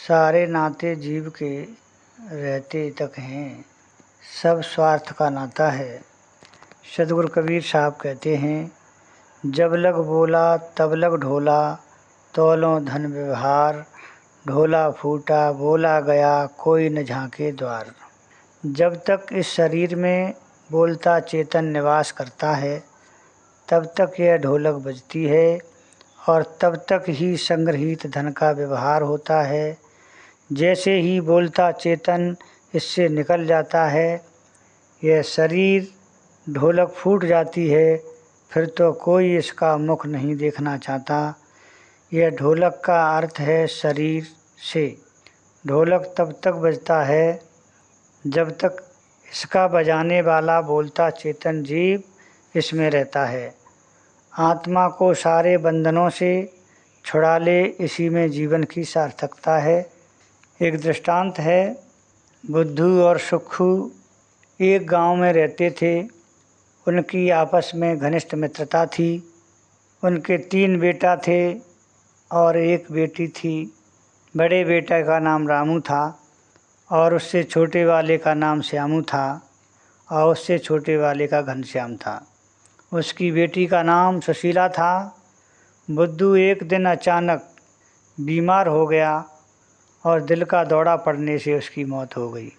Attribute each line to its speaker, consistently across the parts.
Speaker 1: सारे नाते जीव के रहते तक हैं, सब स्वार्थ का नाता है। सदगुरु कबीर साहब कहते हैं, जब लग बोला तब लग ढोला, तौलों धन व्यवहार, ढोला फूटा बोला गया कोई न झांके द्वार। जब तक इस शरीर में बोलता चेतन निवास करता है तब तक यह ढोलक बजती है और तब तक ही संग्रहित धन का व्यवहार होता है। जैसे ही बोलता चेतन इससे निकल जाता है, यह शरीर ढोलक फूट जाती है, फिर तो कोई इसका मुख नहीं देखना चाहता। यह ढोलक का अर्थ है शरीर से। ढोलक तब तक बजता है जब तक इसका बजाने वाला बोलता चेतन जीव इसमें रहता है। आत्मा को सारे बंधनों से छुड़ा ले, इसी में जीवन की सार्थकता है। एक दृष्टांत है, बुद्धू और सुक्खू एक गांव में रहते थे। उनकी आपस में घनिष्ठ मित्रता थी। उनके 3 बेटा थे और 1 बेटी थी। बड़े बेटे का नाम रामू था और उससे छोटे वाले का नाम श्यामू था और उससे छोटे वाले का घनश्याम था। उसकी बेटी का नाम सुशीला था। बुद्धू एक दिन अचानक बीमार हो गया और दिल का दौरा पड़ने से उसकी मौत हो गई।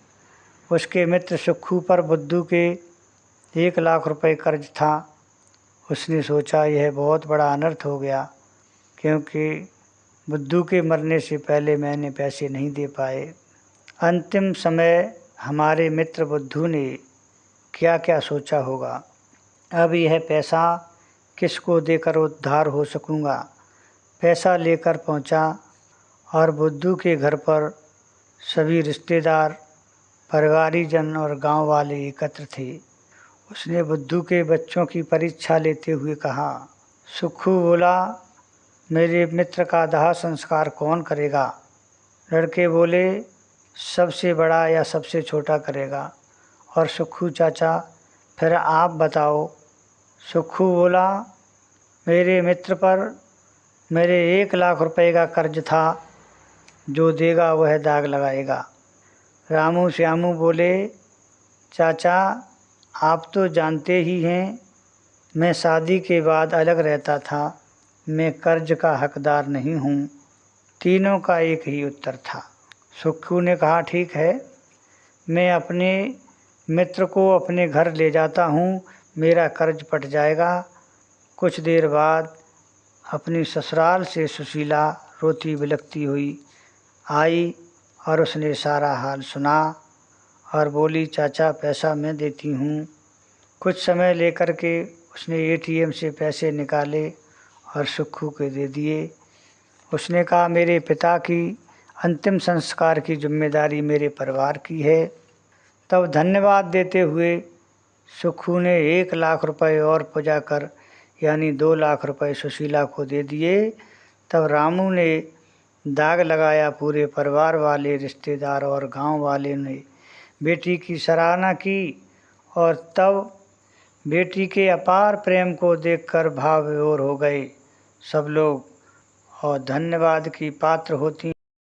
Speaker 1: उसके मित्र सुक्खू पर बुद्धू के 1 लाख रुपए कर्ज था। उसने सोचा यह बहुत बड़ा अनर्थ हो गया, क्योंकि बुद्धू के मरने से पहले मैंने पैसे नहीं दे पाए। अंतिम समय हमारे मित्र बुद्धू ने क्या क्या सोचा होगा। अब यह पैसा किसको देकर उद्धार हो सकूँगा। पैसा लेकर पहुँचा और बुद्धू के घर पर सभी रिश्तेदार, परिवारीजन और गांव वाले एकत्र थे। उसने बुद्धू के बच्चों की परीक्षा लेते हुए कहा। सुक्खू बोला, मेरे मित्र का दाह संस्कार कौन करेगा? लड़के बोले, सबसे बड़ा या सबसे छोटा करेगा। और सुक्खू चाचा, फिर आप बताओ। सुक्खू बोला, मेरे मित्र पर मेरे 1 लाख रुपए का कर्ज था, जो देगा वह दाग लगाएगा। रामू श्यामू बोले, चाचा आप तो जानते ही हैं, मैं शादी के बाद अलग रहता था, मैं कर्ज का हकदार नहीं हूँ। तीनों का एक ही उत्तर था। सुक्खू ने कहा, ठीक है, मैं अपने मित्र को अपने घर ले जाता हूँ, मेरा कर्ज पट जाएगा। कुछ देर बाद अपनी ससुराल से सुशीला रोती बिलखती हुई आई और उसने सारा हाल सुना और बोली, चाचा पैसा मैं देती हूँ। कुछ समय लेकर के उसने ATM से पैसे निकाले और सुक्खू के दे दिए। उसने कहा, मेरे पिता की अंतिम संस्कार की जिम्मेदारी मेरे परिवार की है। तब धन्यवाद देते हुए सुक्खू ने 1 लाख रुपए और पुजा कर यानी 2 लाख रुपए सुशीला को दे दिए। तब रामू ने दाग लगाया। पूरे परिवार वाले, रिश्तेदार और गांव वाले ने बेटी की सराहना की और तब बेटी के अपार प्रेम को देखकर भाव विभोर हो गए सब लोग और धन्यवाद की पात्र होती